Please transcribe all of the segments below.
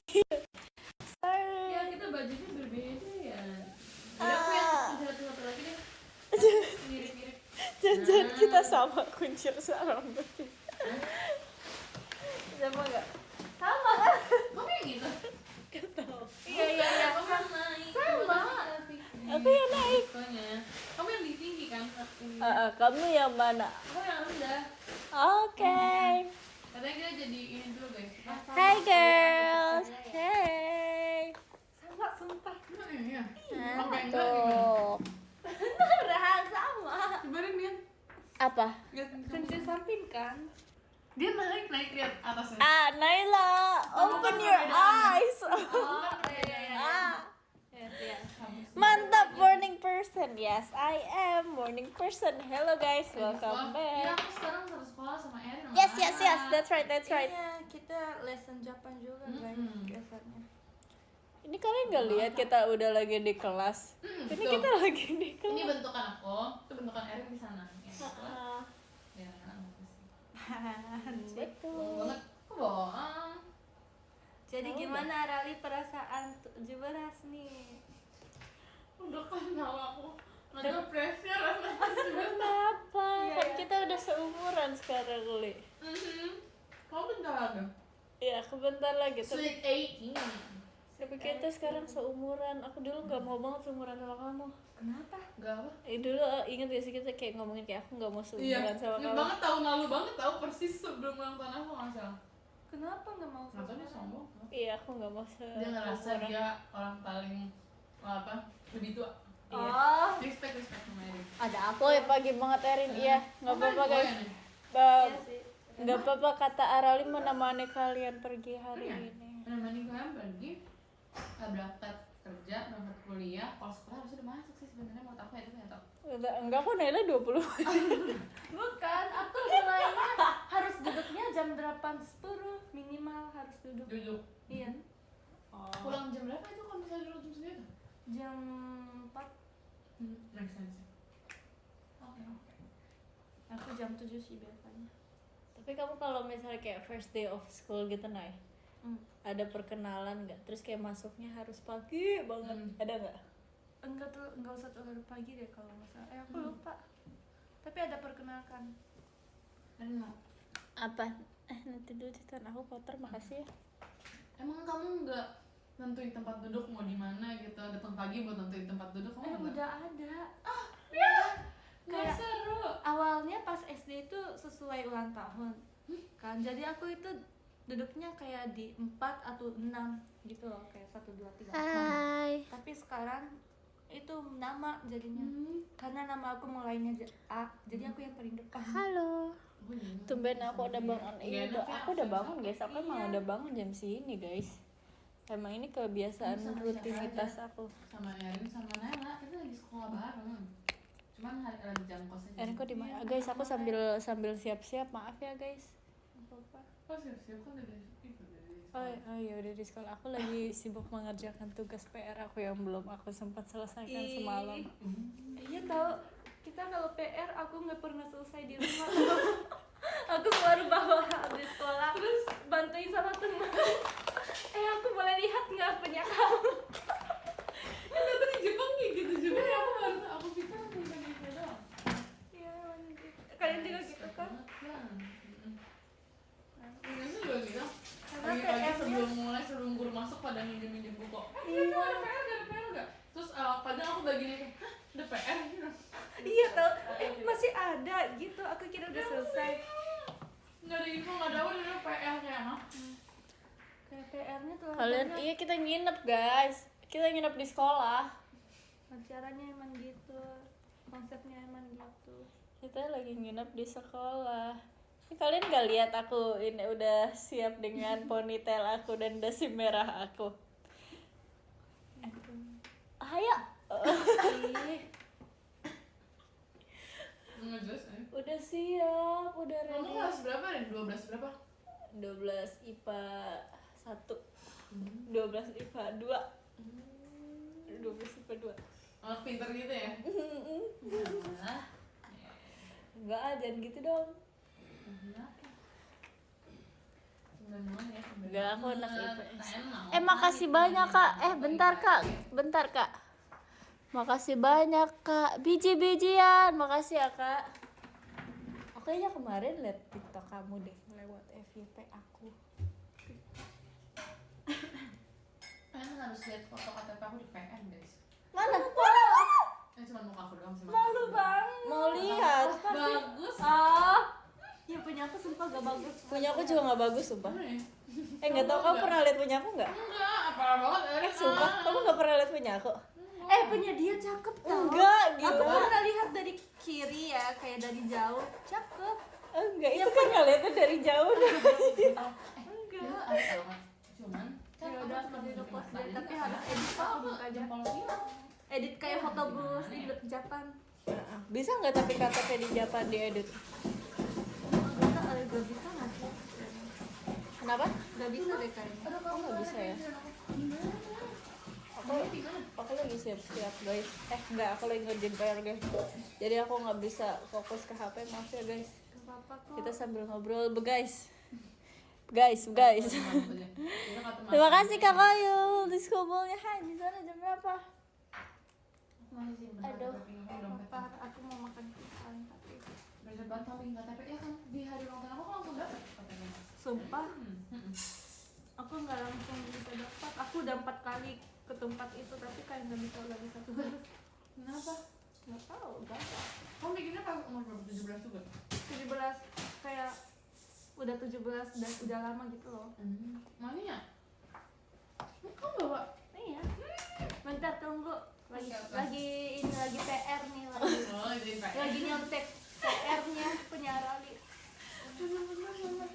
Sorry. Ya kita bajunya berbeda ya. Ada aku yang satu lagi deh. Mirip-mirip. Jangan kita sama kuncir rambutnya. Sama nggak? Sama. Kamu yang gitu? Ketau. Iya. Kamu yang naik. Sama. Makasih, Aku yang naik. Pokoknya. Kamu yang di tinggi kan? Kamu yang mana? Aku yang rendah. Oke. Katanya kita jadi ini dulu guys. Hi girls. Hey. Sama sumpah. Iya. Tuh. Beneran sama. Sebarin Mian. Apa? Kuncir samping kan? Dia naik lihat atasnya. Naila, open your eyes. Oh iya. Ah. Mantap morning person. Yes, I am morning person. Hello guys, welcome Iya, back. aku sekarang satu sekolah sama Erin. Yes, that's right. Iya, kita lesson Jepang juga guys biasanya. Ini kalian nggak lihat kita udah lagi di kelas. Ini tuh. kita lagi di Ini kelas. bentukan aku, itu bentukan Erin di sana. Ya, Betul. banget. Kok bohong? Jadi gimana Rali perasaan 17 nih? Udah kenal aku. Ada pressure rasanya. Kenapa? Iya, Kan ya. kita udah seumuran sekarang, Li. Kamu bentar lagi. Iya, aku bentar lagi. Sweet 18. Tapi kita sekarang seumuran. Aku dulu nggak mau banget seumuran sama kamu. Kenapa? Gak apa? Dulu inget gak sih kita kayak ngomongin kayak aku nggak mau seumuran sama Ingat kamu. banget tahun lalu banget tahu persis sebelum ulang tahun aku nggak salah. Kenapa nggak mau Nggak tahu dia sombong. Iya, aku nggak mau Dia ngerasa dia orang paling apa lebih tua. Iya. Oh, Respect sama Erin. Ada aku ya pagi banget Erin. Iya, nggak apa-apa Kamu guys. kan nih? Bang, iya sih. nggak apa-apa kata Arali menemani kalian pergi hari Iya. ini. Menemani kalian pergi, berangkat kerja, berangkat kuliah. Kalau sekolah harusnya udah masuk sih sebenarnya menurut aku ya, itu nggak tahu. Enggak kok Naila 20. Bukan, aku mulainya harus duduknya jam 8.10 minimal harus duduk. Duduk. Iya. Pulang jam berapa itu kalau misalnya duduk jam segitu? Jam 4. Make sense. Oke. Aku jam 7 sih biasanya. Tapi kamu kalau misalnya kayak first day of school gitu Nay, ada perkenalan nggak? Terus kayak masuknya harus pagi banget, ada nggak? Enggak usah terlalu pagi deh kalau nggak salah. Aku lupa. Tapi ada perkenalkan. Enak. Apa? Nanti dulu tangan aku kotor, makasih ya. Emang kamu nggak nentuin tempat duduk mau di mana gitu? Datang pagi buat nentuin tempat duduk kamu nggak? Udah ada. Nggak Kayak- seru. Awalnya pas SD itu sesuai ulang tahun. Kan jadi aku itu duduknya kayak di 4 atau 6 gitu loh, kayak 1 2 3. Hai. Tapi sekarang itu nama jadinya. Karena nama aku mulainya A, jadi aku yang paling depan. Halo. Tumben aku udah bangun. Iya, Nggak enak ya, aku udah absen bangun guys. Aku emang udah bangun jam segini guys. Emang ini kebiasaan Sama rutinitas siapa aku. Sama Erin sama Naila kita lagi sekolah bareng. Cuman lagi jam kos aja. Erin kok di mana? Guys, aku sambil siap-siap. Maaf ya guys. Apa-apa. Oh siap-siap kan dari itu dari Oh iya udah di sekolah. Aku lagi sibuk mengerjakan tugas PR aku yang belum aku sempat selesaikan semalam. Iya tahu, kita kalau PR aku nggak pernah selesai di rumah. Aku baru bawa habis sekolah, terus bantuin sama teman. Aku boleh lihat nggak punya kamu? Ternyata di Jepang kayak gitu juga ya, aku pikir aku bukan gitu doang. Iya, kalian juga gitu kan? Ini juga gitu. Karena Pagi-pagi PR-nya sebelum guru masuk pada minjem buku. Iya. Ada PR nggak? Terus kadang aku bagian kayak, hah, ada PR gitu. Iya tahu, masih ada gitu. Aku kira udah selesai. Nggak ada info, nggak ada udah PR kayak mah. Kayak PR-nya tuh. Kalian iya kita nginep guys. Kita nginep di sekolah. Acaranya emang gitu, konsepnya emang gitu. Kita lagi nginep di sekolah. Ini kalian gak lihat aku ini udah siap dengan ponytail aku dan dasi merah aku. Ayo. Ih, Nggak jelas ya. Udah siap, udah Kamu ready. kelas berapa nih? 12 berapa? 12 IPA 1. 12 IPA 2. 12 IPA 2. Anak pintar gitu ya? Nah, Enggak, jangan gitu dong. kenapa? 9 banget ya. Enggak, aku anak IPS. Enak. Makasih banyak kak. Bentar kak. Makasih banyak kak. Biji-bijian. Makasih ya kak. Aku kayaknya kemarin liat TikTok kamu deh lewat FYP aku. Kalian harus lihat foto KTP aku di PN guys. Mana? Cuma muka aku doang sih. Malu banget. Mau lihat? Bagus. Yang punya aku sumpah gak bagus. Punya aku juga nggak bagus sumpah. Bener ya? Nggak tahu kamu pernah lihat punya aku nggak? Enggak, parah banget Erik. Sumpah, kamu nggak pernah lihat punya aku? Punya dia cakep tau. Enggak, Aku gila. pernah lihat dari kiri ya, kayak dari jauh. Cakep. Enggak, itu kan ngeliatnya dari jauh. Enggak. Ada banget. Cuman Ya udah aku di post deh, tapi harus edit foto muka aja. jempol dia. Edit kayak foto bus di Japan. Bisa nggak tapi KTP di Japan diedit? Gak bisa nggak sih? Kenapa? Gak bisa deh kayaknya. Aduh, Kok nggak bisa ya? Aku lagi siap-siap guys. Enggak, aku lagi ngerjain PR guys. Jadi aku nggak bisa fokus ke HP, maaf ya guys. Gak apa-apa kok. Kita sambil ngobrol, guys. Guys. Terima kasih Kak Koyul. Diskubulnya hai di sana jam berapa? Aduh. Apa? Aku mau makan pisang tapi Belajar banget kambing KTP ya kan di hari ulang tahun aku langsung dapet KTP. sumpah aku nggak langsung bisa dapat. Aku udah 4 kali ke tempat itu tapi kayak nggak bisa lagi satu kali. Kenapa? Nggak tahu, gagal. Kamu bikinnya pas umur berapa? 17 juga? 17 kayak udah 17 dan udah lama gitu loh. Mana ya? Kamu bawa? Iya. Bentar tunggu. Lagi Oke, oke. lagi PR nih lagi. Oh, jadi Pak. Lagi nyontek PR-nya punya Arali. Bener.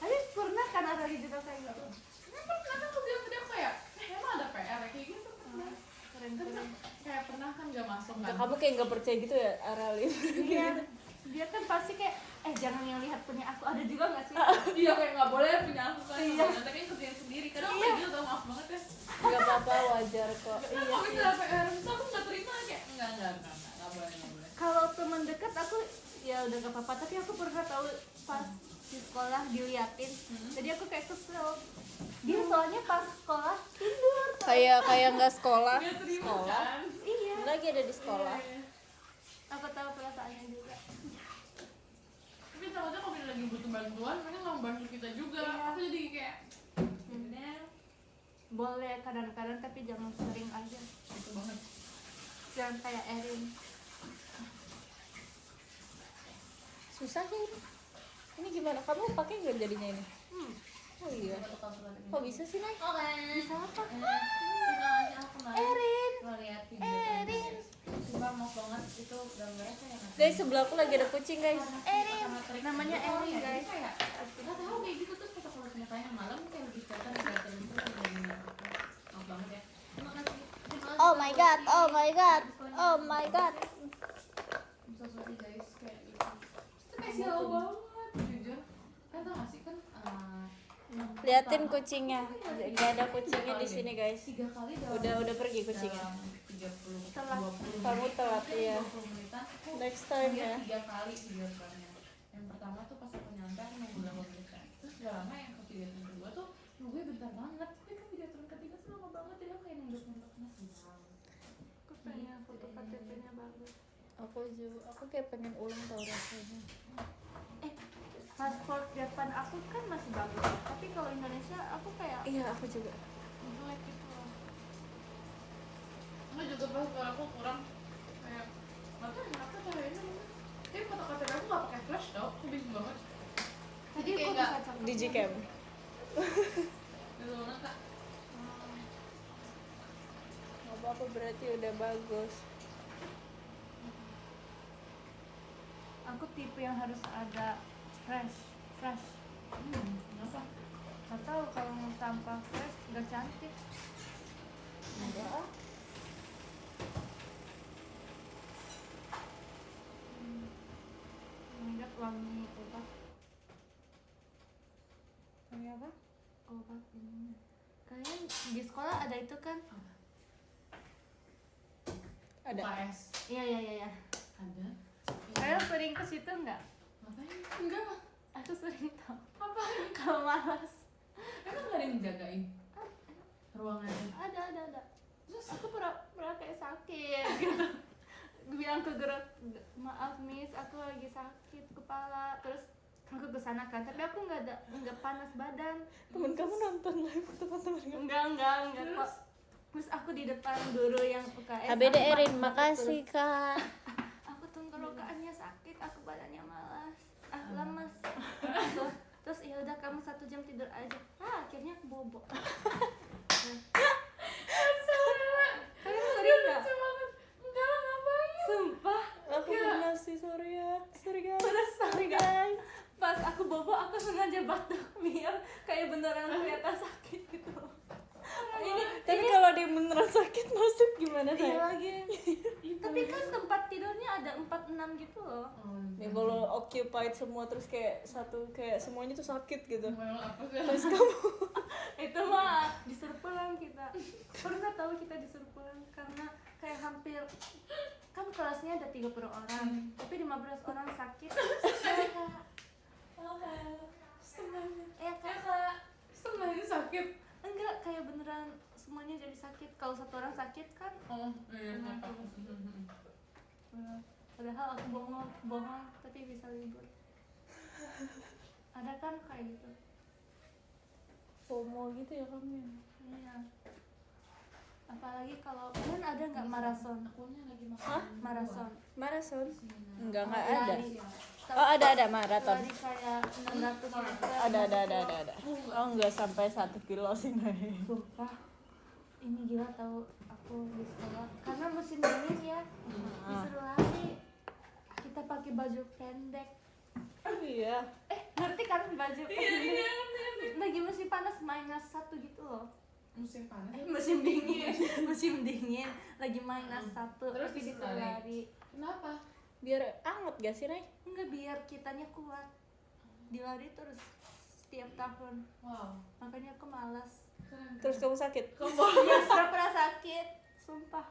Tapi pernah kan Arali juga kayak gitu. Emang pernah kan aku bilang tadi apa ya? Emang ada PR kayak gitu pernah. Keren. Kayak pernah kan gak masuk kan? Kamu kayak nggak percaya gitu ya, Arali? Iya. Dia kan pasti kayak jangan yang lihat punya aku. Ada juga nggak sih? Iya kayak gak boleh punya aku kan. Iya. Nanti kan kerjain sendiri. Kadang aku kayak gitu tau, maaf banget ya. Nggak apa-apa, wajar kok. Aku bisa PR itu aku gak terima kayak enggak boleh. Kalau teman dekat aku ya udah gak apa-apa, tapi aku pernah tahu pas di sekolah diliatin. Jadi aku kayak kesel. Dia soalnya pas sekolah tidur. Kayak nggak sekolah. Gak terima Sekolah. kan? Iya. Lagi ada di sekolah. Iya. Aku tahu perasaannya juga. Tapi takutnya kalau kita lagi butuh bantuan, mereka nggak membantu kita juga. Iya. Aku jadi kayak bener Boleh kadang-kadang tapi jangan sering aja. gitu banget. Jangan kayak Erin. Susah sih ini. Ini gimana? Kamu pakai nggak jadinya ini? Oh iya. Kok bisa sih, Nay? Oke. Bisa apa? Erin. Lo lihat video Sumpah maaf banget itu gambarnya kayak Guys, sebelah aku lagi ada kucing, guys. Namanya Erin, guys. Nggak tahu kayak gitu terus pas aku liat mukanya malam kayak lebih kelihatan kelihatan itu kayak maaf banget ya. Terima kasih. Oh my god. I'm so sorry guys kayak gitu. Itu kayak sial banget jujur. Kan tau gak sih kan Liatin kucingnya. Gak ada kucingnya di sini, guys. 3 kali Udah pergi kucingnya. dalam 30 Telat. 20 Kamu telat ya. 20 menitan aku Next time ya. lihat 3 kali video callnya. Yang pertama tuh pas aku nyampe aku nunggu berapa menit kan. Terus gak lama yang video call kedua tuh nunggunya bentar banget. Tapi kan video call ketiga tuh lama banget jadi aku kayak nunduk-nunduk masih wow. Aku pengen foto KTP-nya bagus. Aku kayak pengen ulang tau rasanya. Paspor Jepang aku kan masih bagus, tapi kalau Indonesia aku kayak Iya, aku juga. jelek gitu loh. Enggak juga pas kalau aku kurang kayak nggak tahu kenapa caranya. Tapi foto KTP aku nggak pakai flash tau, aku bingung banget. Jadi kayak aku nggak bisa cakep. Digicam. gitu banget kak. Gak apa-apa, berarti udah bagus. Aku tipe yang harus ada fresh. Kenapa? Gak tahu kalau tanpa fresh gak cantik. Enggak ah. Enggak wangi obat. Ini apa? Obat ini. Kalian di sekolah ada itu kan? Ada. KS Iya. ada. Kalian sering ke situ enggak? Ngapain? Enggak lah. Aku sering tau. Apa? Kalau malas. Emang gak ada yang jagain ruangannya? Ada. Terus aku pernah kayak sakit gitu. Bilang ke guru, maaf miss, aku lagi sakit kepala. Terus aku kesana kan, tapi aku nggak panas badan. Temen kamu nonton live teman-teman kamu. Enggak kok. Terus aku di depan guru yang UKS. ABD aku Erin, pakai makasih terus. kak. Aku tenggorokannya sakit, aku badannya malas, lemas. Terus ya udah kamu 1 jam tidur aja. Akhirnya aku bobo. Kalian sering nggak? Enggak lah, ngapain? Sumpah. Aku pernah sih, sorry guys. Terus sorry guys. Pas aku bobo aku sengaja batuk biar kayak beneran kelihatan sakit gitu. Tapi kalau dia beneran sakit masuk gimana Iya saya? lagi. Tapi kan tempat tidurnya ada 4-6 gitu loh. Ya kalau occupied semua terus kayak semuanya tuh sakit gitu. Memang apa sih? Terus kamu Itu mah disuruh pulang kita. Pernah tahu kita disuruh pulang karena kayak hampir kan kelasnya ada 30 orang, tapi 15 orang sakit. Ya kak. Setengahnya sakit. Enggak, kayak beneran semuanya jadi sakit. Kalau 1 orang sakit kan Oh, iya, padahal aku bohong tapi bisa libur. Ada kan kayak gitu. FOMO gitu ya kamu ya? Iya. Apalagi kalau kalian ada nggak maraton? Akunya lagi makan. Hah? Maraton. Marathon? Enggak Oh, ada. lari. Oh ada maraton. Lari kayak 600 meter. Ada. Oh enggak sampai 1 kilo sih Nay. Sumpah. Ini gila tahu aku di sekolah karena musim dingin ya. Disuruh lari. Kita pakai baju pendek. Iya. Ngerti kan baju pendek? Lagi musim panas -1 gitu loh. Musim panas. Musim dingin lagi -1 Terus tapi disuruh disuruh lari. lari. Kenapa? Biar anget gak sih Nay? Enggak, biar kitanya kuat. Dilari terus setiap tahun. Wow. Makanya aku malas. Keren. Terus kamu sakit? Ya pernah sakit, sumpah.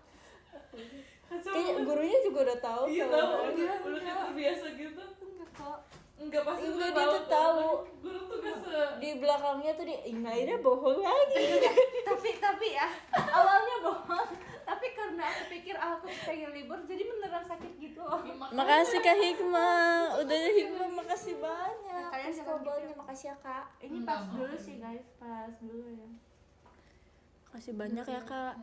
Kayaknya gurunya juga udah tahu Iya kalau tahu, Enggak, udah enggak. terbiasa gitu. Enggak kok. Enggak pasti Enggak, guru dia tuh tahu. Guru tuh gak se. di belakangnya tuh dia Inaida bohong lagi. Tapi ya awalnya bohong. Tapi karena aku pikir aku pengen libur, jadi beneran sakit gitu loh. Makasih Kak Hikmah. Udah Hikmah makasih banyak. Kalian Terus jangan kabarnya gitu. makasih ya Kak. Ini Enggak pas mau. dulu sih guys, pas dulu ya. Makasih banyak ya Kak.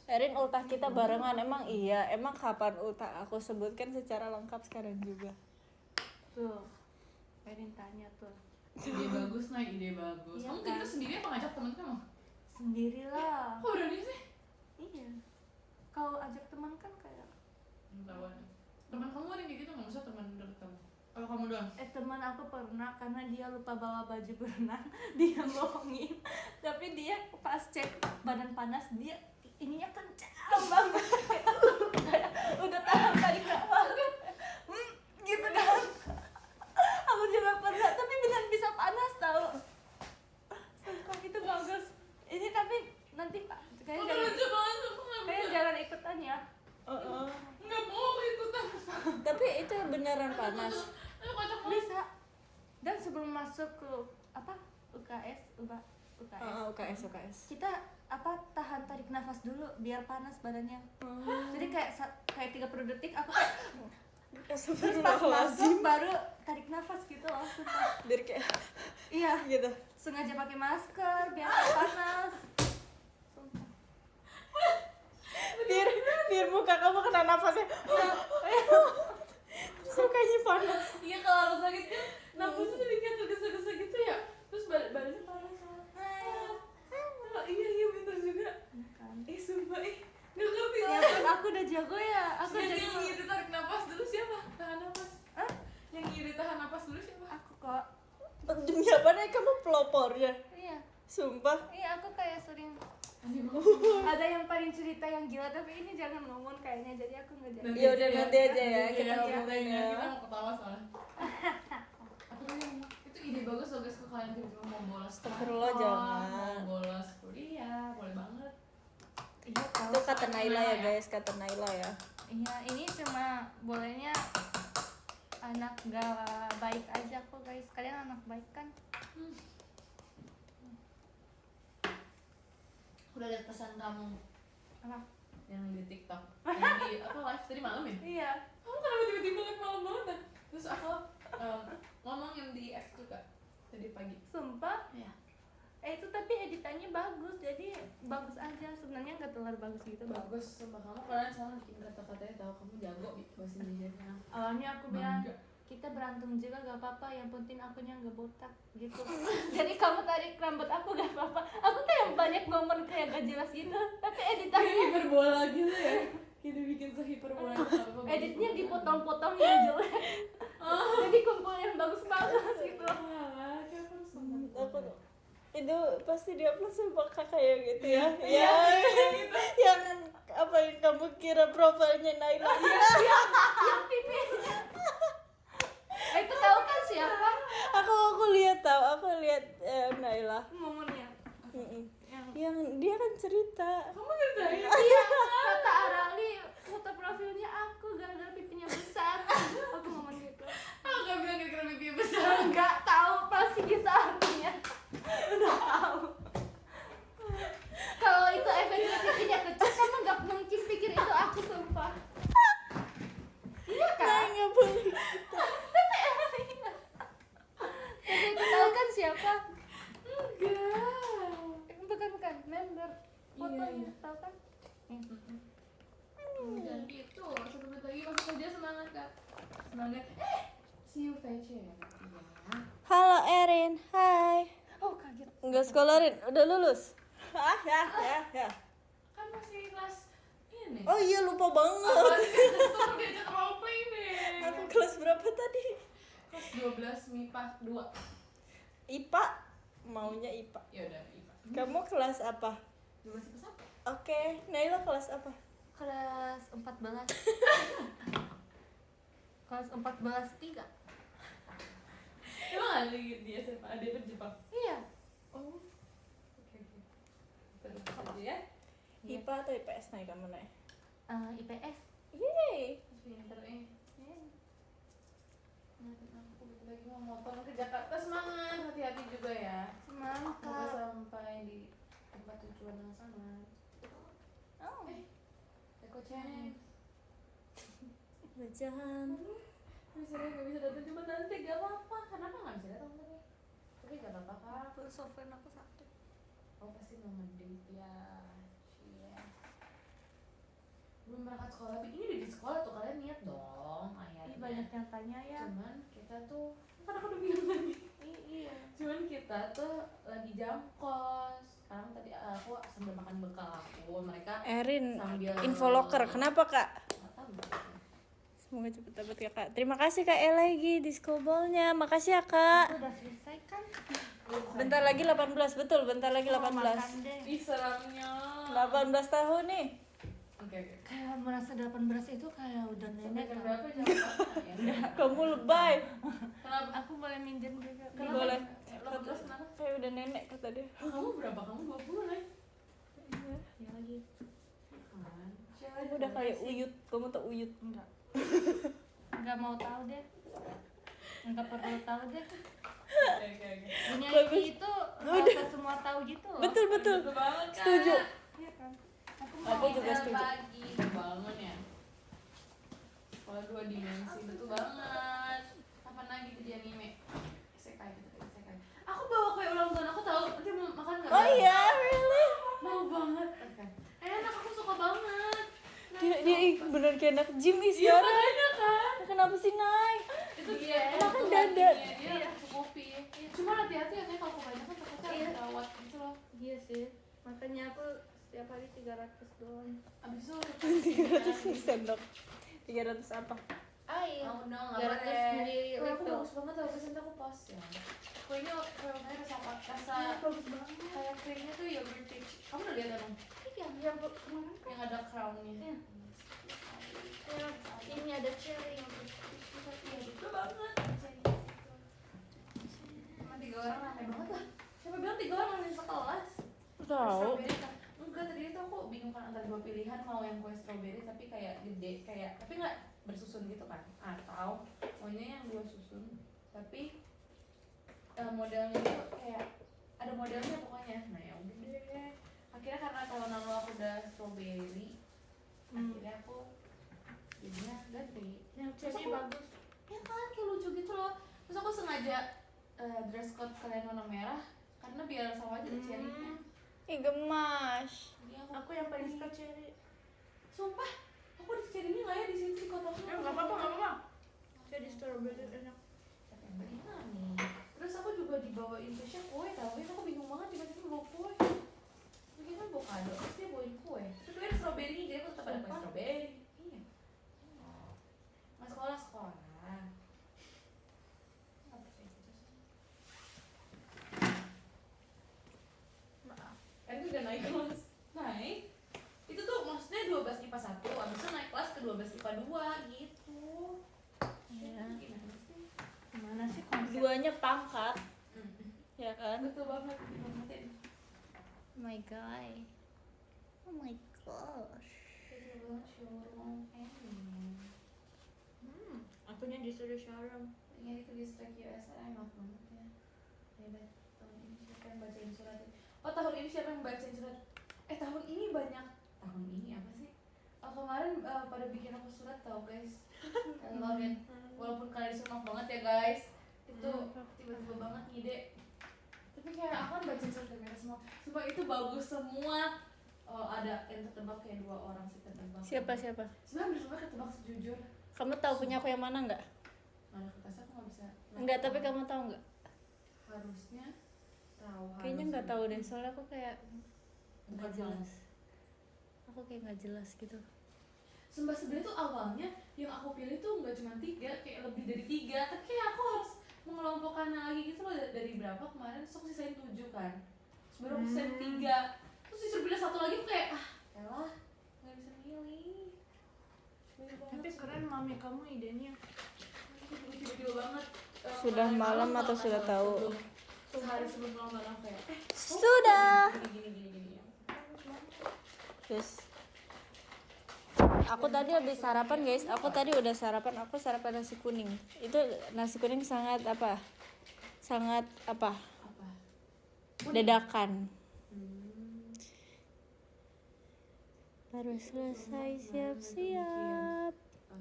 Erin ultah kita barengan emang iya. Emang kapan ultah aku sebutkan secara lengkap sekarang juga. Tuh, Erin tanya tuh. Ide bagus, Nay, ide bagus. Iya Kamu kan? gitu sendiri apa ngajak temen kamu? Sendirilah. Kok berani sih? Iya. Kalau ajak teman kan kayak Tahuan. Teman kamu ada yang kayak gitu nggak? Maksudnya teman deket kamu? Kalau kamu doang? teman aku pernah karena dia lupa bawa baju berenang, dia bohongin. Tapi dia pas cek badan panas dia ininya kencang banget. Kayak udah tahan tadi nafas. Gitu kan. Aku juga pernah, tapi benar bisa panas tahu. Sumpah itu bagus. Ini tapi nanti Pak, kayaknya jangan, Lucu banget, aku nggak kayaknya bisa. jangan ikut ya. Nggak mau ikutan. Tapi itu beneran panas. Ayo kocak banget. Bisa. Dan sebelum masuk ke apa UKS, UKS. kita tahan tarik nafas dulu biar panas badannya. Jadi kayak 30 detik aku terus pas masuk baru tarik nafas gitu loh. Sumpah. Biar kayak Iya, gitu. sengaja pakai masker biar nggak panas. Sumpah. Biar muka kamu kena nafasnya. Terus mukanya panas. Iya kalau harus sakit kan nafasnya jadi kayak tergesa-gesa gitu ya. Terus badannya panas. Iya bener juga. Kan. Sumpah nggak ngerti. Ya kan aku udah jago ya. Aku Yang jadi ngiri tarik napas dulu siapa? Tahan napas. Hah? Yang ngiri tahan napas dulu siapa? Aku kok. Demi apa nih kamu pelopornya? Iya. Sumpah. Iya, aku kayak sering Aneh banget. ada yang paling cerita yang gila tapi ini jangan ngomong kayaknya jadi aku nggak jadi. Ya udah nanti aja ya Kita kita ngomongin ngomongin ya. Kita ya. mau ketawa soalnya. Apa tadi yang ngomong? Itu ide bagus loh guys, kalau kalian tiba-tiba mau bolos Astagfirullah, kantor, jangan. mau bolos kuliah, boleh banget. Iya tahu. Itu kata Naila ya guys, kata Naila ya. Iya, ini cuma bolehnya anak gak baik aja kok guys. Kalian anak baik kan? udah lihat pesan kamu Apa? yang di TikTok yang di apa live tadi malam ya? Iya. Kamu kenapa tiba-tiba live malam banget ah? Terus aku ngomong yang di X juga tadi pagi. Sumpah. Iya. Itu tapi editannya bagus, jadi bagus aja. Sebenarnya nggak terlalu bagus gitu. Bagus sama kamu kalian salah bikin kata-katanya tahu kamu jago bahasa Indonesia. Awalnya aku bilang Bangga. kita berantem juga gak apa-apa, yang penting akunya nggak botak gitu. Jadi kamu tarik rambut aku gak apa-apa. Aku kayak banyak ngomong kayak gak jelas gitu, tapi Kayak editannya hiperbola gitu ya. Kita bikin sehiperbola apa editnya dipotong-potong yang jelek. Jadi kumpul yang bagus-bagus gitu. Aku itu pasti dia upload sama kakak ya gitu ya. Iya, Ya, yang apa yang kamu kira profilnya Naila? Yang pipinya. Itu tahu kan siapa? Aku lihat Naila. Momennya. Mm-mm. Yang Yang dia kan cerita. Kamu ceritain. iya, kata Arali foto profilnya aku gara-gara pipinya besar. Aku ngomong gitu. Aku gak bilang kira-kira pipi besar. Enggak tahu pasti gitu artinya. Udah tahu. Kalau itu efeknya pipinya kecil, kamu nggak mungkin pikir itu aku sumpah. Iya Nah, kan? nggak boleh. Tapi emang iya. Tapi itu tahu kan siapa? Enggak. Bukan member fotonya, Iya. tahu kan? Dan gitu, 1 menit lagi masuk kerja semangat kak. Semangat. See you VC ya. Halo Erin, hai. Oh kaget. Enggak sekolah Rin, udah lulus. Ya. Kan masih kelas ini. Oh iya lupa banget. Suruh diajak roleplay deh. Aku kelas berapa tadi? Kelas 12 MIPA 2. IPA. Maunya IPA. Ya udah IPA. Kamu kelas apa? 12 IPA 1. Oke, Naila kelas apa? Kelas 14. Kelas 14 3. Emang ada di SMA ada berjepang. Iya. Oh. Oke. Terus aja ya. IPA atau IPS naik kamu naik? IPS. Yeay. Pinter aku betul lagi mau motor ke Jakarta, semangat, hati-hati juga ya. Semangat. Semoga sampai di tempat tujuan yang sama. Oh. Eko Ceng. Jangan. Bisa deh, gak bisa datang cuma nanti, gak apa-apa. Kenapa gak bisa datang tadi? Tapi gak apa-apa kak. Software aku sakit. Oh pasti mau ngedate ya. Cie. Belum berangkat sekolah, tapi ini udah di sekolah tuh, kalian niat dong ayatnya. Ih, banyak yang tanya ya. Cuman kita tuh, kan aku udah bilang tadi. Iya. Cuman kita tuh lagi jam kos. Sekarang tadi aku sambil makan bekal aku, mereka Erin, sambil infoloker. Kenapa kak? Nggak tahu berapa. Semoga cepet dapet ya kak. Terima kasih kak lagi diskoballnya. Makasih ya kak. Aku udah selesai kan? Bentar lagi 18, betul. Bentar lagi Mau 18. makan deh. Ih serangnya. 18 tahun nih. Oke. Kayak merasa 18 itu kayak udah nenek Jam kan? berapa jam berapa ya? Kamu lebay. Kenapa? Aku boleh minjem juga. Kenapa? Boleh. 18 kenapa? Kayak udah nenek kata dia. Kamu berapa? Kamu 20 lah. Ya lagi. Kamu udah kayak uyut. Kamu tuh uyut. Enggak. Enggak mau tahu deh. Enggak perlu tahu deh. Oke. Dunia Bagus. ini itu rasa semua tahu gitu loh. Betul. Betul banget Kak. Setuju. Iya kan? Aku juga Model setuju. Pagi bangun ya. Kalau 2 dimensi betul banget. Kapan lagi di anime? Isekai gitu, isekai. Aku bawa kue ulang tahun aku tahu. Nanti mau makan nggak? Oh iya, really? Mau banget. Oke. Enak, aku suka banget. Dia bener kayak anak gym Iya sekarang. makanya kan. Kenapa sih Nay? Itu Iya, dia makan tuh dada. hatinya, dia cukupi. Cuma hati-hati ya kalau kebanyakan takutnya Iya. harus rawat gitu loh. Iya sih. Makanya aku setiap hari 300 doang. Abis itu 300 sendok. 300 apa? Ayo. mau dong, 300 nggak boleh. mili Kue aku itu. bagus banget tau, kesini aku post ya. Kuenya kue rasa apa? Rasa Bagus banget. kayak kuenya tuh yogurt cake. Kamu udah lihat dong? Iya, yang kemarin Yang ada crownnya. Iya. ini ada cherry yang Iya, gitu banget. Cuma 3 orang aneh banget lah. Siapa bilang 3 orang aneh sekelas? Tahu. Strawberry kan? Enggak, tadi itu aku bingung kan antara 2 pilihan, mau yang kue strawberry tapi kayak gede, kayak tapi nggak bersusun gitu kan, atau maunya yang 2 susun tapi modelnya itu kayak ada modelnya pokoknya. Nah ya udah deh, akhirnya karena kalau strawberry. Akhirnya aku jadinya ganti. Yang Terus cherry aku- bagus. Ya kan kayak lucu gitu loh. Terus aku sengaja dress code kalian warna merah karena biar sama aja cherry-nya. Ih gemas. Jadi Aku yang paling suka cherry. sumpah, aku di cherry-nya nggak ya di sini sih kotaknya. Nggak apa-apa. Cherry strawberry enak. Siapa yang beli mami? Terus aku juga dibawain Tasya kue, tau ya? Aku bingung banget tiba-tiba bawa kue. Mungkin kan bawa kado, terus dia bawain kue. Tapi ada strawberry, jadi aku tetap ada kue Sumpah? strawberry. Iya. Nggak sekolah. Nggak percaya gitu sih. Maaf. Itu udah naik kelas. Naik? Itu tuh maksudnya 12 IPA 1, abis itu naik kelas ke 12 IPA 2 gitu. Iya. Gimana sih? Gimana sih konsep? Duanya pangkat, ya kan? Betul banget, dibangetin. Oh my god. Oh my gosh. Betul banget, showroom ending. Akunya disuruh Sharam. Ya itu di Strike USR, maaf banget ya. Ya udah, tahun ini siapa yang bacain surat? Oh tahun ini siapa yang bacain surat? Tahun ini banyak. Tahun ini apa sih? Kemarin pada bikin aku surat tau guys. I love it. Walaupun kalian disuruh maaf banget ya guys. Itu tiba-tiba banget ngide. Tapi kayak aku kan bacain surat dari mereka semua. Semua itu bagus semua. Oh ada yang tertebak kayak 2 orang sih tertebak. Siapa? Sebenarnya semua ketebak sejujur. Kamu tahu punya aku yang mana nggak? Mana kertasnya aku nggak bisa. Enggak, tapi kamu tahu nggak? Harusnya tahu. Kayaknya nggak tahu deh, soalnya aku kayak Bukan nggak jelas. Aku kayak nggak jelas gitu. Sumpah sebenarnya tuh awalnya yang aku pilih tuh nggak cuma 3, kayak lebih dari 3. Tapi kayak aku harus mengelompokkan lagi gitu loh dari berapa kemarin. Terus aku sisain 7 kan. Sebenarnya aku sisain 3. Terus disuruh pilih 1 lagi aku kayak elah nggak bisa milih. Banyak banget Tapi sih. keren mami kamu idenya. Tiba-tiba banget. Sudah kemarin malam kalau atau nggak sudah salah, tahu? sehari sebelum malam kayak Sudah. gini. Terus aku tadi habis sarapan guys. Aku tadi udah sarapan. Aku sarapan nasi kuning. Itu nasi kuning sangat apa? Sangat apa? Apa? Dadakan. Hmm. Baru selesai siap-siap.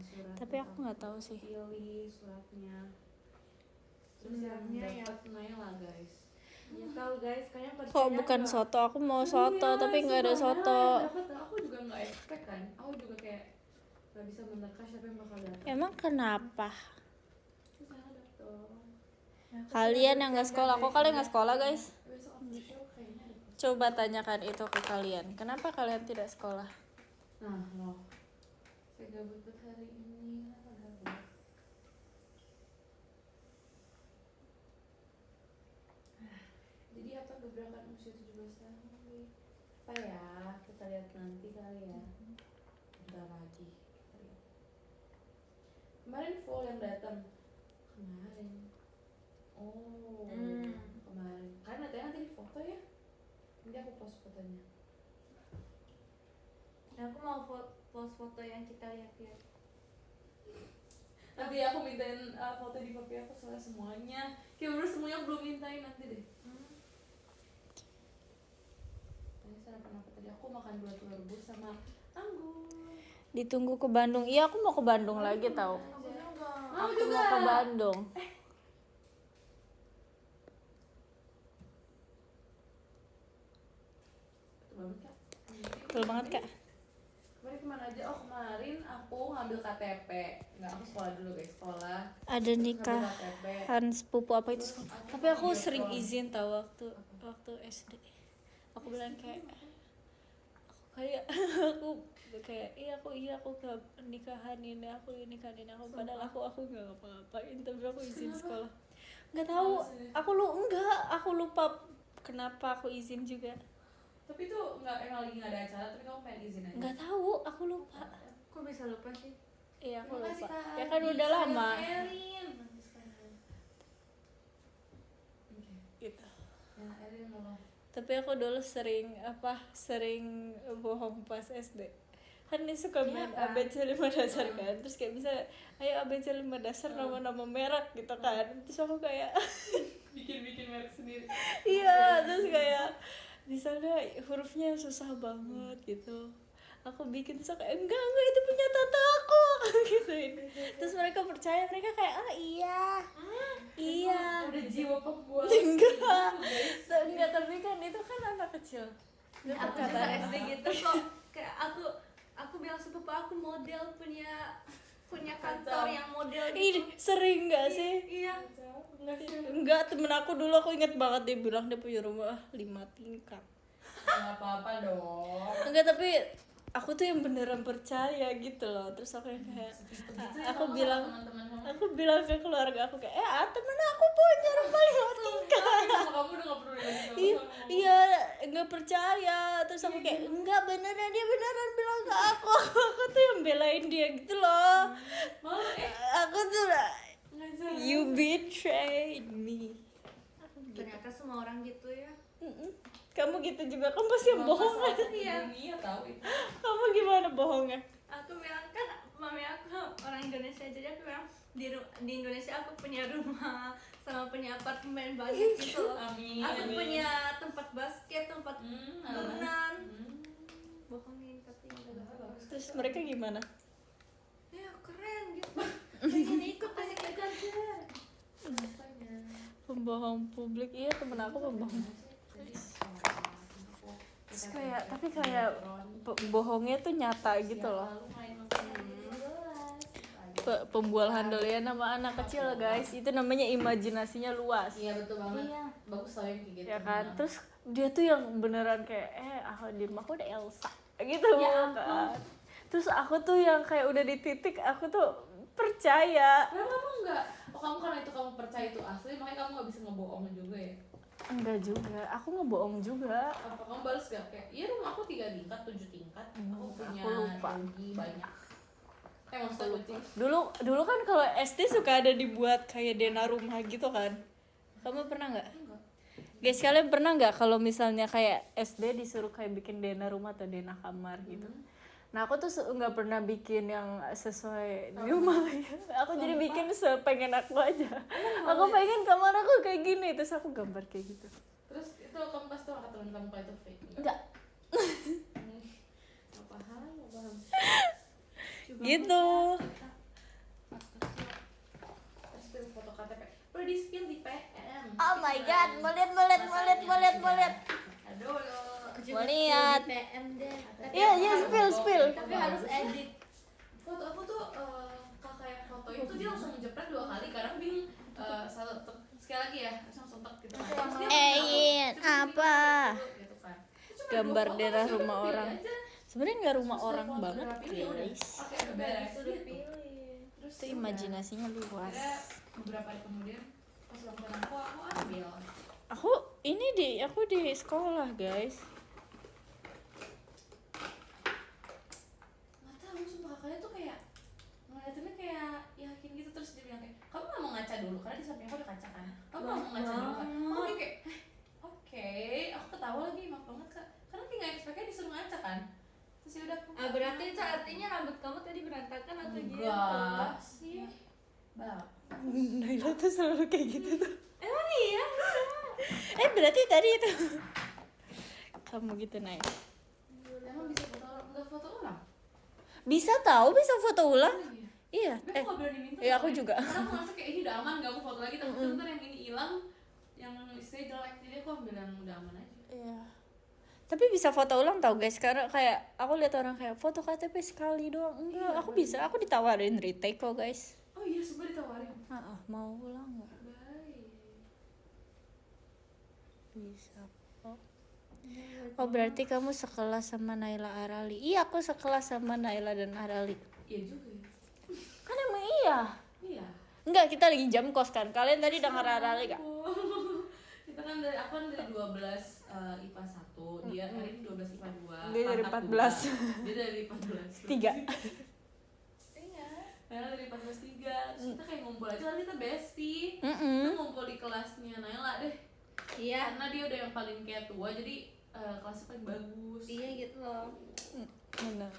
Surat Tapi aku nggak tahu sih. pilih suratnya. Terus Sebenarnya yang ya. dapat Naila guys. Ya tahu guys, kayaknya percaya. Kok bukan nggak? soto? Aku mau soto Iya, tapi nggak ada sumpah, soto. Naila yang dapet. Aku juga nggak expect kan. Aku juga kayak nggak bisa menerka siapa yang bakal datang. Emang kenapa? Terus Naila dapet. Kalian yang nggak sekolah, kok kalian nggak sekolah guys? Besok official kayaknya ada. Coba tanyakan itu ke kalian. Kenapa kalian tidak sekolah? Nah loh, saya gabut hari ini. Kenapa gabut? Jadi apa gebrakan usia 17 tahun? Apa ya? Kita lihat nanti kali ya. Bentar lagi. Kita lihat. Kemarin full yang datang. Kemarin. Oh, kemarin. Kalian nanti di foto ya? Nanti aku post fotonya. Nah, aku mau post foto yang kita lihat-lihat. Nanti aku mintain foto di papi aku soalnya semuanya. Kayak udah semuanya aku belum mintain nanti deh. Tadi sarapan apa tadi? Aku makan 2 telur rebus sama anggur. Ditunggu ke Bandung. Iya, aku mau ke Bandung lagi tahu. Aku juga. Mau Aku juga. mau ke Bandung. Betul banget kak. Betul banget kak. Kemarin kemana aja? Oh kemarin aku ngambil KTP. Nggak, aku sekolah dulu guys, sekolah. Ada Ngambil nikah KTP. sepupu apa itu? Terus Tapi aku sering izin tahu waktu SD. Aku bilang kayak aku kayak aku ke nikahan ini, aku padahal aku nggak ngapa-ngapain, tapi aku izin sekolah. Nggak tahu, aku lupa kenapa aku izin juga. Tapi itu nggak emang lagi nggak ada acara, tapi kamu pengen izin aja. Nggak tahu, aku lupa. Kok bisa lupa sih? Iya aku Terima kasih, lupa. Kak Ya kan Adi. udah lama. Sayang Erin. Nanti sekarang. Oke. Gitu. Ya Erin loh. Tapi aku dulu sering bohong pas SD. Kan ini suka main Iya, kan? ABC 5 dasar kan. Terus kayak bisa ayo ABC 5 dasar nama-nama merek gitu kan. Terus aku kayak Bikin merek sendiri. iya, terus kayak di sana hurufnya susah banget gitu. aku bikin terus aku kayak enggak itu punya tante aku gituin. Terus mereka percaya, mereka kayak iya Udah jiwa pembuat. enggak tapi kan itu kan anak kecil. Dia Aku juga perkataan SD gitu kok. Kayak aku bilang sepupu aku model punya kantor yang model gitu. Ih, sering gak sih? Iya. Enggak, temen aku dulu aku inget banget dia bilang dia punya rumah 5 tingkat. Nggak apa-apa dong. Enggak, tapi aku tuh yang beneran percaya gitu loh. Terus aku yang kayak aku bilang ke keluarga aku kayak temen aku punya rumah 5 tingkat. Kamu udah nggak perlu lagi. Iya nggak percaya. Terus aku kayak enggak, beneran dia beneran bilang ke aku. Aku tuh yang belain dia gitu loh. Aku tuh you betrayed me. Ternyata semua orang gitu ya. Kamu gitu juga, kamu pasti yang bohong kan? Iya. Dunia tahu itu. Kamu gimana bohongnya? Aku bilang kan mami aku orang Indonesia, jadi aku bilang di Indonesia aku punya rumah sama punya apartemen banyak gitu loh. Amin. Aku Amin. punya tempat basket, tempat berenang. Bohongin tapi enggak bagus. Terus mereka gimana? Ya keren gitu. Pengen ikut kasih kejar. Pembohong publik, iya temen aku pembohong. Terus kayak bohongnya tuh nyata gitu loh. Pembual handalnya nama anak kecil guys, itu namanya imajinasinya luas. Iya betul banget. Iya. Bagus lah yang kayak gitu. Ya kan, terus dia tuh yang beneran kayak di rumah aku ada Elsa gitu kan. Terus aku tuh yang kayak udah di titik aku tuh percaya. Kenapa kamu enggak? Oh kamu karena itu kamu percaya itu asli, makanya kamu nggak bisa ngebohong juga ya? Enggak juga, aku ngebohong juga. Apa kamu balas gak kayak, iya rumah aku 3 tingkat, 7 tingkat, aku punya aku lupa. dogi banyak. Maksudnya kucing. Dulu kan kalau SD suka ada dibuat kayak denah rumah gitu kan. Kamu pernah nggak? Enggak. Guys, kalian pernah nggak kalau misalnya kayak SD disuruh kayak bikin denah rumah atau denah kamar gitu? Nah aku tuh nggak pernah bikin yang sesuai di rumah ya. Aku jadi bikin sepengen aku aja. Aku pengen kamar aku kayak gini, terus aku gambar kayak gitu. Terus itu kamu kasih tau ke temen kamu kalau itu fake? Enggak. Gak paham. Gitu. Terus spill foto KTP. Udah di spill di PM. Oh my god, molet. Aduh. Mau lihat. PM deh. Iya, spill. Tapi harus edit. Foto aku tuh kakak yang foto itu dia langsung ngejepret 2 kali karena bingung sekali lagi ya langsung tek gitu kan. Terus dia Ingin apa? gitu kan. Cuma Gambar 2 foto, daerah terus rumah pilih orang. aja. Sebenarnya nggak rumah Terus orang foto banget berapa ini udah. guys. Oke, udah beres. Sudah Gitu. pilih. Terus Itu imajinasinya luas. Akhirnya beberapa hari kemudian pas ulang tahun aku ambil. Aku di sekolah guys. Nggak tahu sumpah kakaknya tuh kayak ngeliatinnya kayak yakin gitu, terus dia bilang kayak kamu nggak mau ngaca dulu karena di samping aku ada kaca kan, kamu nggak mau ngaca dulu kan? Aku dia kayak oke, aku ketawa lagi maaf banget kak karena kayak nggak expect-nya disuruh ngaca kan. Terus yaudah aku Berarti itu artinya rambut kamu tadi berantakan atau gitu? enggak sih bang. Naila tuh selalu kayak gitu tuh. Emang iya? Berarti tadi itu kamu gitu Naila. Emang bisa nggak foto ulang? Bisa foto ulang. Oh, Iya. Tapi aku nggak berani minta. Iya aku juga. Karena aku ngerasa kayak ini udah aman, gak mau foto lagi. Tapi ntar yang ini hilang, yang istilahnya jelek, jadi aku ambil yang udah aman aja. Iya. Tapi bisa foto ulang tau guys, karena kayak aku lihat orang kayak foto KTP sekali doang. Enggak, aku bisa, aku ditawarin retake kok guys. Oh iya, sumpah ditawarin. Mau ulang nggak? Baik. Bisa kok. Oh berarti kamu sekelas sama Naila Arali. Iya aku sekelas sama Naila dan Arali. Iya juga ya. Kan emang iya. Iya. Enggak, kita lagi jam kos kan. Kalian tadi dengar Arali gak? Kita kan aku kan dari 12 IPA 1, dia hari ini 12 IPA 2. Dia dari 14. Dia dari 14. 3. Iya. Naila dari 14 3. Terus kita kayak ngumpul aja, lalu kita bestie. Mm. Kita ngumpul di kelasnya Naila deh. Iya. Karena dia udah yang paling kayak tua, jadi kelasnya paling bagus. Iya gitu loh. Benar.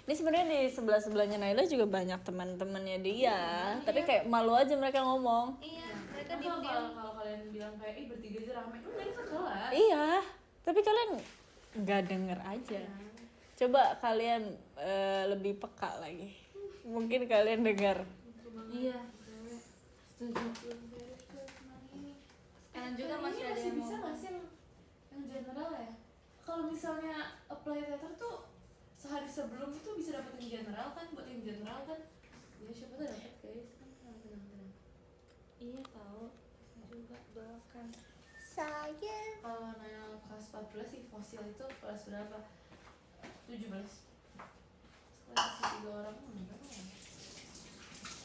Ini sebenarnya di sebelahnya Naila juga banyak teman-temannya dia, tapi kayak malu aja mereka ngomong. Iya, mereka Kan diam-diam. kalau kalian bilang kayak bertiga aja rame, enggak ini sekelas. Iya, tapi kalian nggak denger aja. Coba kalian lebih peka lagi. Mungkin kalian dengar. Iya. Setuju. Sekarang juga masih ada yang bisa mau. nggak sih yang general ya? Kalau misalnya apply letter tuh sehari sebelum itu bisa dapat yang general kan, buat yang general kan? Ya siapa tuh dapat guys? Tenang. Iya tahu. Juga doakan. Saya Kalau nanya kelas 14 sih fosil itu kelas berapa? 17. Kelas 3 orang enggak ya?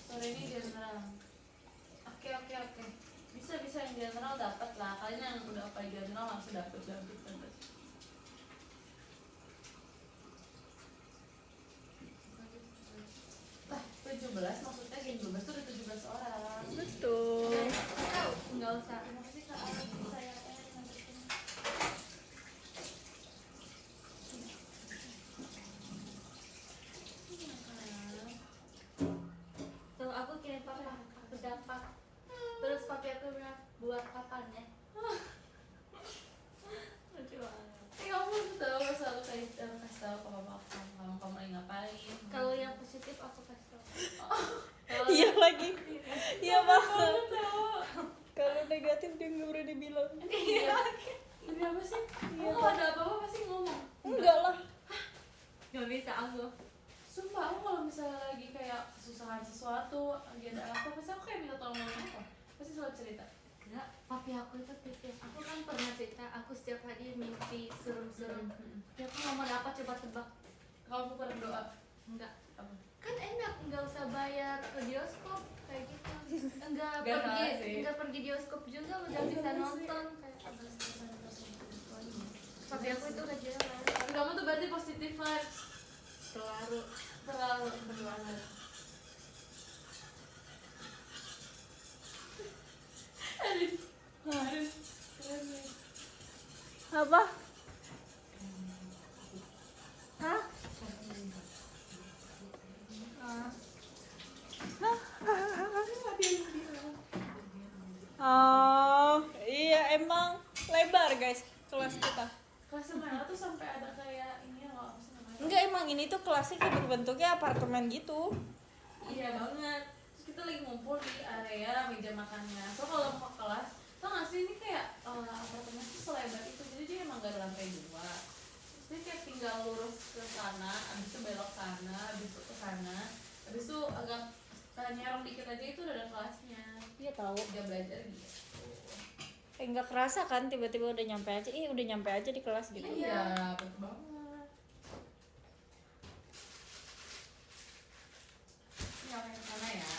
Sore ini general. Oke. Bisa yang general dapat lah. Kalian yang udah apply general langsung dapat. 17 maksudnya geng 12 tuh udah 17 orang. betul. Enggak usah. Kenapa sih Kak Alam bisa ya? Tuh aku kirim papa, aku dapat. Terus papi aku bilang buat kapan ya? Lucu banget. Kamu tuh tahu selalu kasih tahu ke mama kamu lagi ngapain. Kalau yang positif aku kasih tahu. Iya lagi. Iya banget. Kalau negatif dia nggak berani bilang. Iya. Ini apa sih? Kamu kalau ada apa-apa pasti ngomong. Enggak lah. Gak bisa aku. Sumpah aku kalau misalnya lagi kayak kesusahan sesuatu, lagi ada apa, pasti aku kayak minta tolong sama apa. Pasti selalu cerita. Enggak, papi aku itu tipe. Aku kan pernah cerita, aku setiap hari mimpi serem-serem. Ya aku ngomong apa coba tebak. Kamu kurang doa. Enggak. Apa? Kan enak, nggak usah bayar ke bioskop kayak gitu. Enggak Gak salah sih. enggak pergi bioskop juga udah bisa nonton kayak papi aku itu gak jelas. Tapi kamu tuh berarti positif vibes. Terlalu banget. Aduh. Apa? Hah? Oh, iya emang lebar guys kelas kita. Kelas merah tuh sampai ada kayak ini ya, nggak apa sih namanya? Enggak, emang ini tuh kelasnya kayak berbentuknya apartemen gitu. Iya banget. Terus kita lagi ngumpul di area meja makannya. So kalau mau ke kelas, tau gak sih ini kayak apartemen tuh selebar itu, jadi dia emang gak ada lantai 2. Terus dia kayak tinggal lurus ke sana, abis itu belok sana, abis itu ke sana, abis itu agak nyerong dikit aja itu udah ada kelasnya. Iya tahu. Gak belajar gitu. Enggak kerasa kan tiba-tiba udah nyampe aja. Udah nyampe aja di kelas gitu. Iya, betul banget. Ini orang yang sana ya.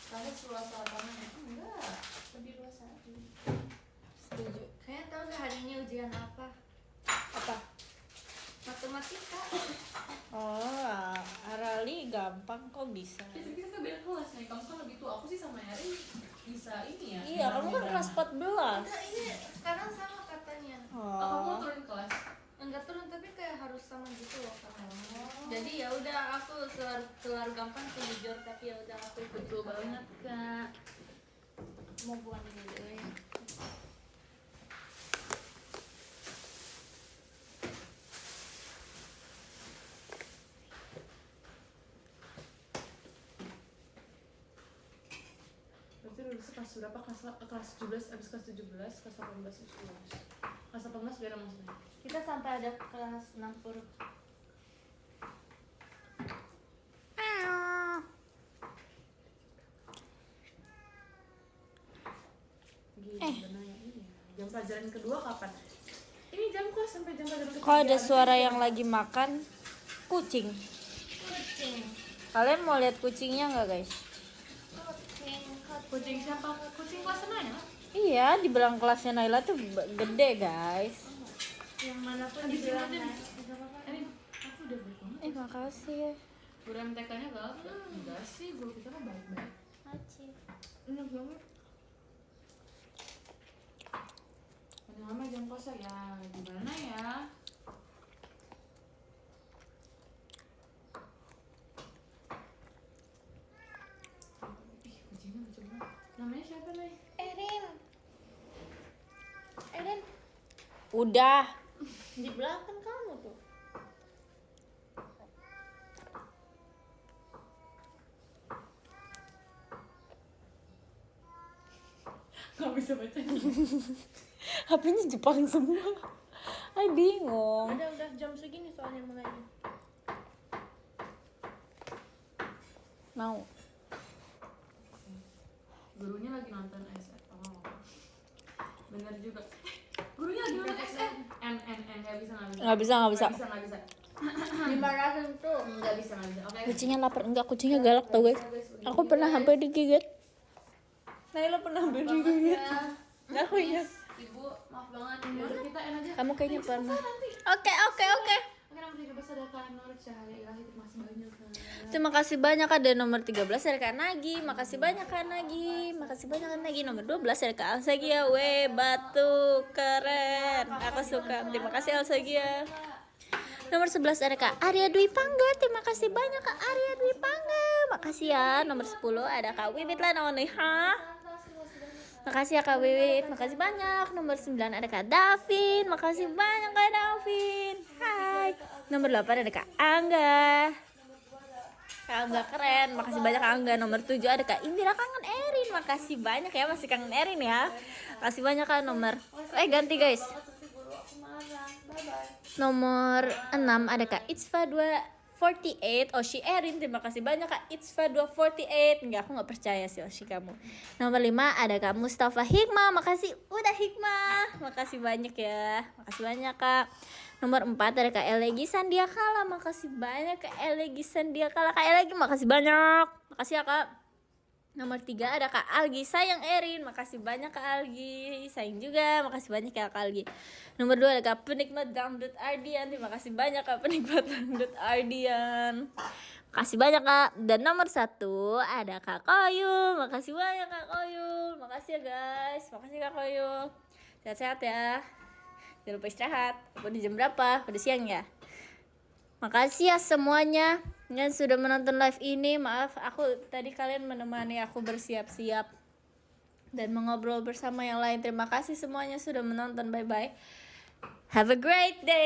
Kamu seluas lapangan ya? Enggak, lebih luas aja. Setuju. kayaknya tahu gak hari ini ujian apa? Apa? Matematika. Oh, Arali gampang kok bisa. Kita kan beda kelas nih, kamu kan lebih tua. Aku sih sama Erin bisa ini ya. Iya, kamu kan kelas 14. Enggak, ini sekarang sama katanya. Oh, kamu Oh. mau turun kelas? Enggak turun tapi kayak harus sama gitu loh kan. Jadi ya udah aku keluar gampang sih jujur tapi ya udah aku ikut Betul banget, Kak. mau buang dulu ya. Berarti lulus kelas berapa? Kelas 17, abis kelas 17, kelas 18 itu lulus. Kelas 18 beda maksudnya. Kita sampai ada kelas 60. Gimana ya ini ya? Jam pelajaran kedua kapan? Ini jam kok sampai jam pelajaran ketiga. Kok ada suara yang lagi makan kucing? Kalian mau lihat kucingnya nggak guys? Kucing siapa? Kucing kelas Naila? Iya, di belakang kelasnya Naila tuh gede guys. Yang mana pun Di sini dibilang aja. naik. Enggak apa-apa. Ini aku udah baik banget. Makasih ya. Guru MTK-nya galak ya? Enggak sih, guru kita kan baik-baik. Aci. Enak banget. Paling lama jam kosong ya, gimana ya? Ih, kucingnya lucu banget. Namanya siapa, Nay? Erin. Udah. Di belakang kamu tuh. Gak bisa baca. HP-nya Jepang semua. Ay bingung. Udah jam segini soalnya mulainya. Mau. Gurunya lagi nonton SF. Oh. Bener juga. Gurunya lagi nonton SF. N nggak bisa. Nggak bisa. Nggak bisa. Dimarahin tuh. Nggak bisa. Oke. Kucingnya lapar. Enggak, kucingnya galak tau guys. Aku pernah hampir digigit. Naila pernah hampir digigit. Aku ingat. Ibu, maaf banget. Yaudah, kita end aja. Kamu kayaknya Ayo, pernah. selesai nanti. Oke. Oke, nomor 13 ada Kak Nur Cahaya Ilahi. Terima kasih banyak Kak. Terima kasih banyak ada nomor 13 dari Kak Nagi. Makasih banyak Kak Nagi. Makasih banyak Kak Nagi. Nomor 12 dari Kak Alsagia. Weh, batu keren. Aku suka. Terima kasih Alsagia. Nomor 11 ada Kak Arya Dwi Pangga. Terima kasih banyak Kak Arya Dwi Pangga. Makasih ya. Nomor 10 ada Kak Wibit Lanaoniha. Makasih ya Kak Wibit. Makasih banyak. Nomor 9 ada Kak Davin. Makasih banyak Kak Davin. Hai. Nomor 8 ada Kak Angga. Kak Angga keren. Makasih banyak Kak Angga. Nomor 7 ada Kak Indira kangen Erin. Makasih banyak ya, masih kangen Erin ya. Makasih banyak Kak nomor. Ganti guys. Nomor 6 ada Kak Itzfa 248 Oshi Erin. Terima kasih banyak Kak Itzfa 248. Enggak, aku gak percaya sih Oshi kamu. Nomor 5 ada Kak Mustafa Hikmah. Makasih udah Hikmah. Makasih banyak ya. Makasih banyak Kak. Nomor 4 ada Kak Elegi Sandiakala. Makasih banyak Kak Elegi Sandiakala. Kak Elegi makasih banyak. Makasih ya Kak. Nomor 3 ada Kak Algi sayang Erin. Makasih banyak Kak Algi. Sayang juga. Makasih banyak ya Kak Algi. Nomor 2 ada Kak Penikmat Dangdut Ardian. Terima kasih banyak Kak Penikmat Dangdut Ardian. Makasih banyak Kak. Dan nomor 1 ada Kak Koyul. Makasih banyak Kak Koyul. Makasih ya guys. Makasih Kak Koyul. Sehat-sehat ya. Jangan lupa istirahat. Udah jam berapa? Udah siang ya. Makasih ya semuanya yang sudah menonton live ini. Maaf aku tadi kalian menemani aku bersiap-siap dan mengobrol bersama yang lain. Terima kasih semuanya sudah menonton. Bye bye. Have a great day.